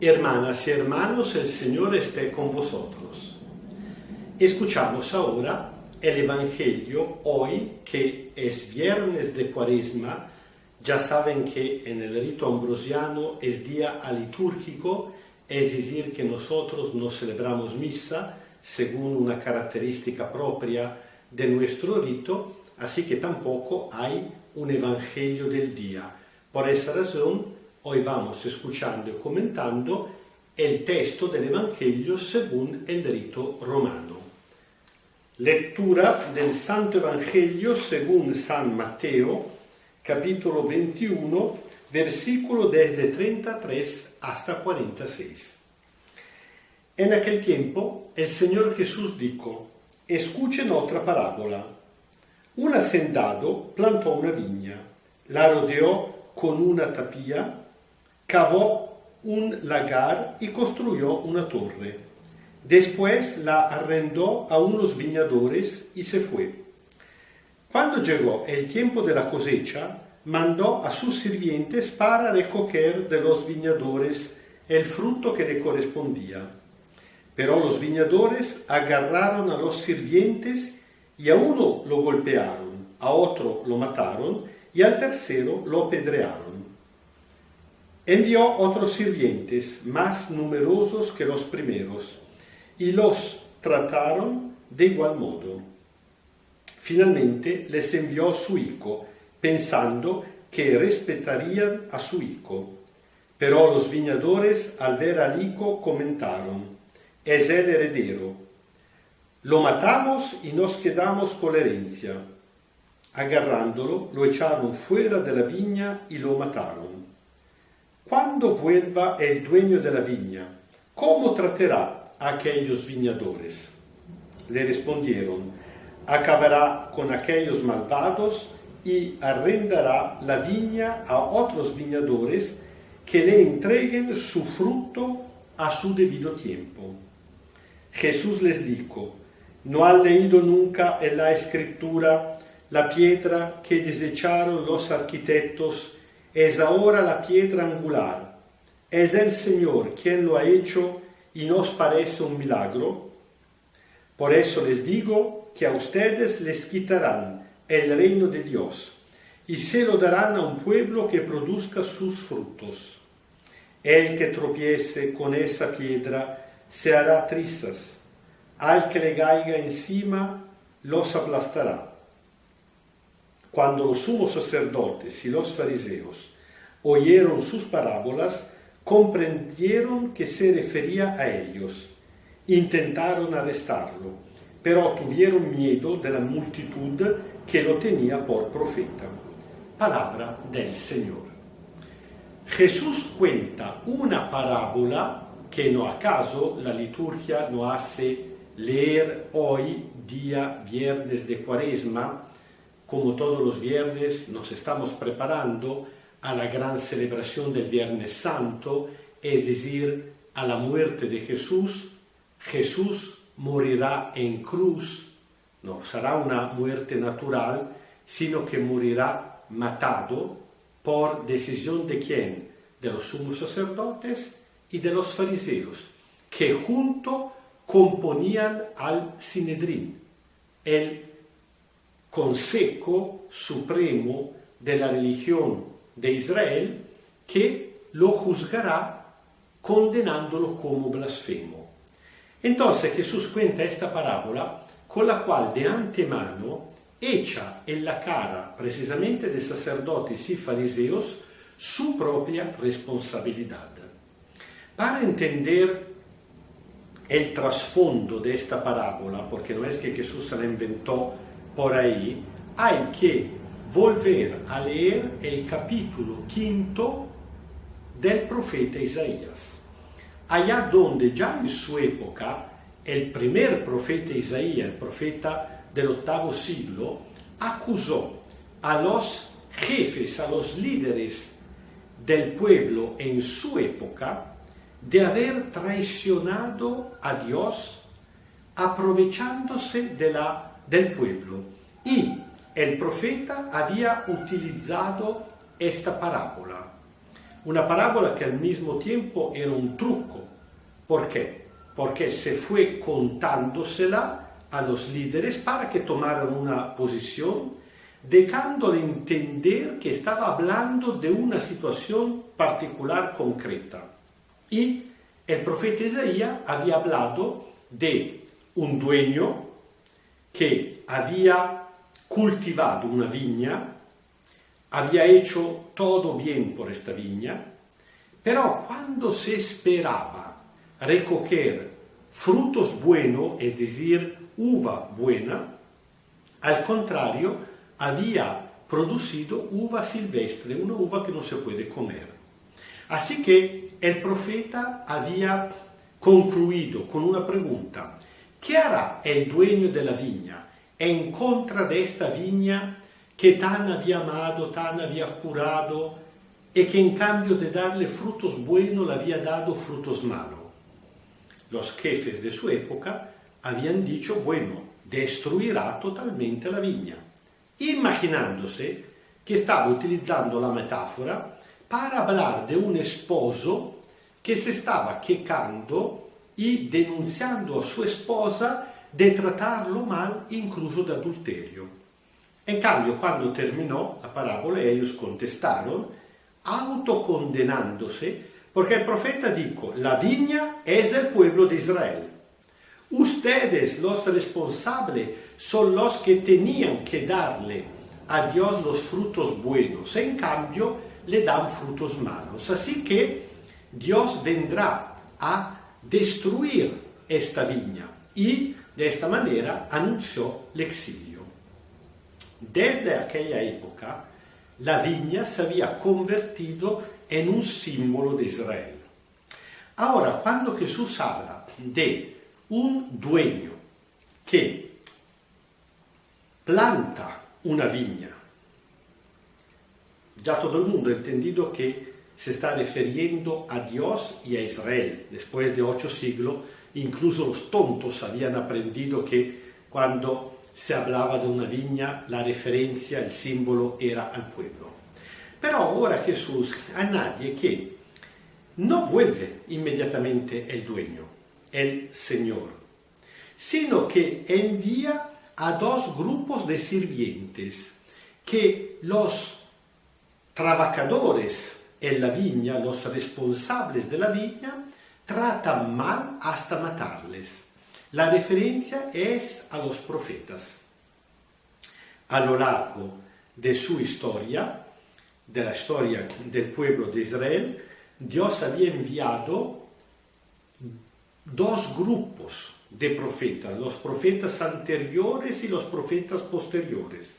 Hermanas y hermanos, el Señor esté con vosotros. Escuchamos ahora el Evangelio hoy, que es viernes de Cuaresma. Ya saben que en el rito ambrosiano es día alitúrgico, es decir, que nosotros no celebramos misa según una característica propia de nuestro rito, así que tampoco hay un Evangelio del día. Por esa razón, hoy vamos escuchando y comentando el texto del Evangelio según el rito romano. Lectura del Santo Evangelio según San Mateo, capítulo 21, versículo desde 33 hasta 46. En aquel tiempo, el Señor Jesús dijo: escuchen otra parábola. Un hacendado plantó una viña, la rodeó con una tapia, cavó un lagar y construyó una torre. Después la arrendó a unos viñadores y se fue. Cuando llegó el tiempo de la cosecha, mandó a sus sirvientes para recoger de los viñadores el fruto que le correspondía. Pero los viñadores agarraron a los sirvientes y a uno lo golpearon, a otro lo mataron y al tercero lo apedrearon. Envió otros sirvientes más numerosos que los primeros y los trataron de igual modo. Finalmente les envió a su hijo, pensando que respetarían a su hijo. Pero los viñadores, al ver al hijo, comentaron: es el heredero. Lo matamos y nos quedamos con la herencia. Agarrándolo, lo echaron fuera de la viña y lo mataron. Cuando vuelva el dueño de la viña, ¿cómo tratará a aquellos viñadores? Le respondieron: acabará con aquellos malvados y arrendará la viña a otros viñadores que le entreguen su fruto a su debido tiempo. Jesús les dijo: ¿no han leído nunca en la Escritura: la piedra que desecharon los arquitectos es ahora la piedra angular? Es el Señor quien lo ha hecho y nos parece un milagro. Por eso les digo que a ustedes les quitarán el reino de Dios y se lo darán a un pueblo que produzca sus frutos. El que tropiece con esa piedra se hará trizas, al que le caiga encima los aplastará. Cuando los sumos sacerdotes y los fariseos oyeron sus parábolas, comprendieron que se refería a ellos. Intentaron arrestarlo, pero tuvieron miedo de la multitud que lo tenía por profeta. Palabra del Señor. Jesús cuenta una parábola que no acaso la liturgia nos hace leer hoy, día viernes de Cuaresma. Como todos los viernes nos estamos preparando a la gran celebración del Viernes Santo, es decir, a la muerte de Jesús. Jesús morirá en cruz, no será una muerte natural, sino que morirá matado por decisión de ¿quién? De los sumos sacerdotes y de los fariseos, que juntos componían al Sinedrín, el Consejo Supremo de la religión de Israel, que lo juzgará condenándolo como blasfemo. Entonces Jesús cuenta esta parábola con la cual de antemano echa en la cara precisamente de sacerdotes y fariseos su propia responsabilidad. Para entender el trasfondo de esta parábola, porque no es que Jesús se la inventó por ahí, hay que volver a leer el capítulo 5 del profeta Isaías. Allá donde ya en su época el primer profeta Isaías, el profeta del octavo siglo, acusó a los jefes, a los líderes del pueblo en su época de haber traicionado a Dios aprovechándose del pueblo. Y el profeta había utilizado esta parábola. Una parábola que al mismo tiempo era un truco. ¿Por qué? Porque se fue contándosela a los líderes para que tomaran una posición, dejándole entender que estaba hablando de una situación particular concreta. Y el profeta Isaías había hablado de un dueño que había cultivado una viña, había hecho todo bien por esta viña, pero cuando se esperaba recoger frutos buenos, es decir, uva buena, al contrario, había producido uva silvestre, una uva que no se puede comer. Así que el profeta había concluido con una pregunta: ¿qué hará el dueño de la viña en contra de esta viña que tan había amado, tan había curado, y que en cambio de darle frutos buenos le había dado frutos malos? Los jefes de su época habían dicho: bueno, destruirá totalmente la viña, imaginándose que estaba utilizando la metáfora para hablar de un esposo que se estaba quejando y denunciando a su esposa de tratarlo mal, incluso de adulterio. En cambio, cuando terminó la parábola, ellos contestaron, autocondenándose, porque el profeta dijo: la viña es el pueblo de Israel. Ustedes, los responsables, son los que tenían que darle a Dios los frutos buenos. En cambio, le dan frutos malos. Así que Dios vendrá a destruir esta viña. Y de esta manera anunció el exilio. Desde aquella época, la viña se había convertido en un símbolo de Israel. Ahora, cuando Jesús habla de un dueño que planta una viña, ya todo el mundo ha entendido que se está refiriendo a Dios y a Israel. Después de 8 siglos, incluso los tontos habían aprendido que cuando se hablaba de una viña, la referencia, el símbolo era al pueblo. Pero ahora Jesús añade que no vuelve inmediatamente el dueño, el Señor, sino que envía a 2 grupos de sirvientes que los trabajadores en la viña, los responsables de la viña, tratan mal hasta matarles. La referencia es a los profetas. A lo largo de su historia, de la historia del pueblo de Israel, Dios había enviado 2 grupos de profetas, los profetas anteriores y los profetas posteriores,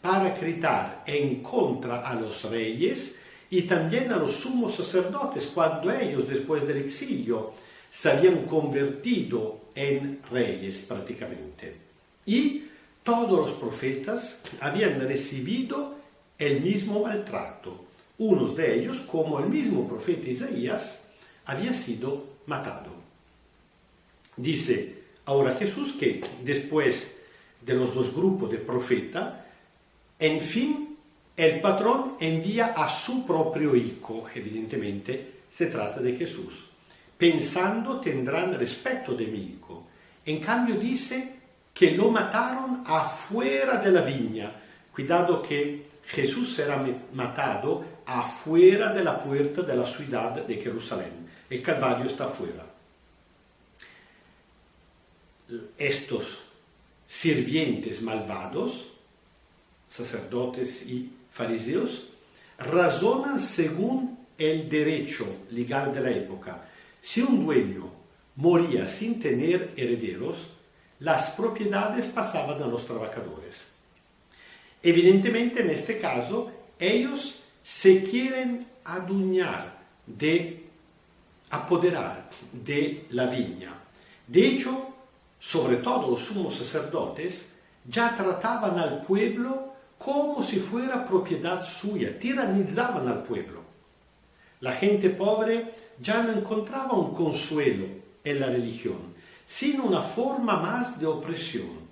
para gritar en contra a los reyes y también a los sumos sacerdotes cuando ellos, después del exilio, se habían convertido en reyes prácticamente. Y todos los profetas habían recibido el mismo maltrato. Unos de ellos, como el mismo profeta Isaías, había sido matado. Dice ahora Jesús que después de los 2 grupos de profetas, en fin, el patrón envía a su propio hijo, evidentemente se trata de Jesús, pensando tendrán respeto de mi hijo. En cambio dice que lo mataron afuera de la viña. Cuidado que Jesús será matado afuera de la puerta de la ciudad de Jerusalén. El Calvario está afuera. Estos sirvientes malvados, sacerdotes y fariseos, razonan según el derecho legal de la época. Si un dueño moría sin tener herederos, las propiedades pasaban a los trabajadores. Evidentemente, en este caso, ellos se quieren apoderar de la viña. De hecho, sobre todo los sumos sacerdotes, ya trataban al pueblo como si fuera propiedad suya, tiranizaban al pueblo. La gente pobre ya no encontraba un consuelo en la religión, sino una forma más de opresión.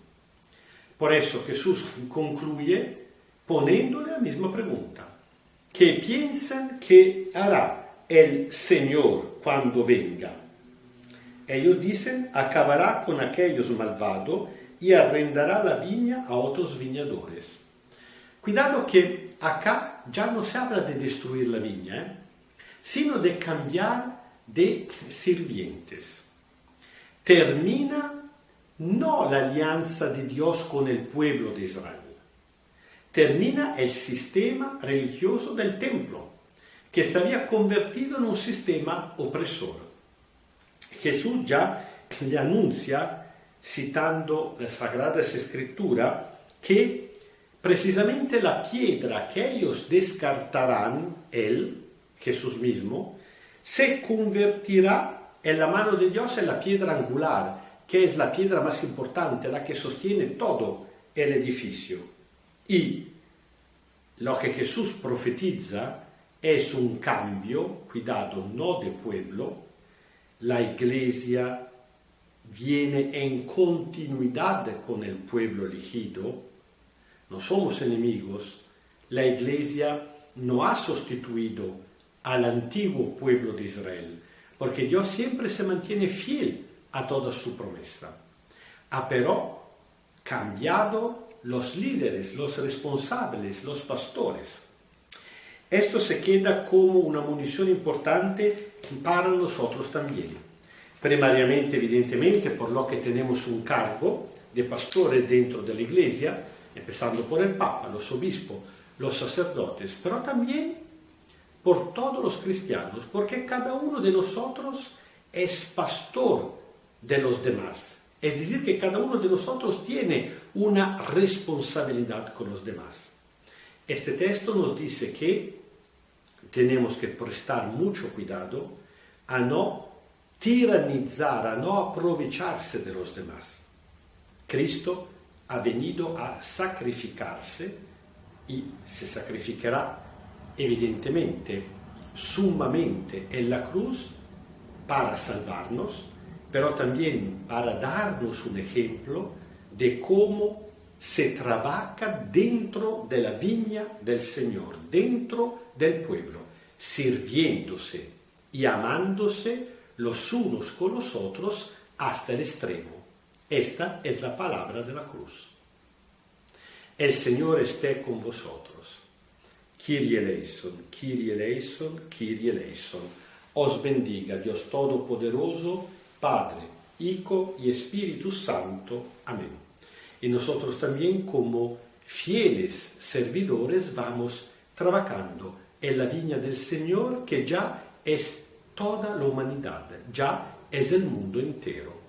Por eso Jesús concluye poniéndole la misma pregunta. que piensan que hará el Señor cuando venga. Ellos dicen, acabará con aquellos malvados y arrendará la viña a otros viñadores. Cuidado que acá ya no se habla de destruir la viña, sino de cambiar de sirvientes. Termina no la alianza de Dios con el pueblo de Israel. Termina el sistema religioso del templo, que se había convertido en un sistema opresor. Jesús ya le anuncia, citando las Sagradas Escrituras, que precisamente la piedra que ellos descartarán, él, Jesús mismo, se convertirá en la mano de Dios en la piedra angular, que es la piedra más importante, la que sostiene todo el edificio. Y lo que Jesús profetiza es un cambio, cuidado, no de pueblo. La Iglesia viene en continuidad con el pueblo elegido. No somos enemigos. La Iglesia no ha sustituido al antiguo pueblo de Israel, porque Dios siempre se mantiene fiel a toda su promesa. Ha pero cambiado los líderes, los responsables, los pastores. Esto se queda como una munición importante para nosotros también. Primariamente, evidentemente, por lo que tenemos un cargo de pastores dentro de la Iglesia, empezando por el Papa, los obispos, los sacerdotes, pero también por todos los cristianos, porque cada uno de nosotros es pastor de los demás. Es decir, que cada uno de nosotros tiene una responsabilidad con los demás. Este texto nos dice que tenemos que prestar mucho cuidado a no tiranizar, a no aprovecharse de los demás. Cristo ha venido a sacrificarse y se sacrificará evidentemente, sumamente en la cruz para salvarnos, pero también para darnos un ejemplo de cómo se trabaja dentro de la viña del Señor, dentro del pueblo, sirviéndose y amándose los unos con los otros hasta el extremo. Esta es la palabra de la cruz. El Señor esté con vosotros. Kyrie eleison, Kyrie eleison, Kyrie eleison. Os bendiga Dios Todopoderoso, Padre, Hijo y Espíritu Santo. Amén. Y nosotros también, como fieles servidores, vamos trabajando en la viña del Señor, que ya es toda la humanidad, ya es el mundo entero.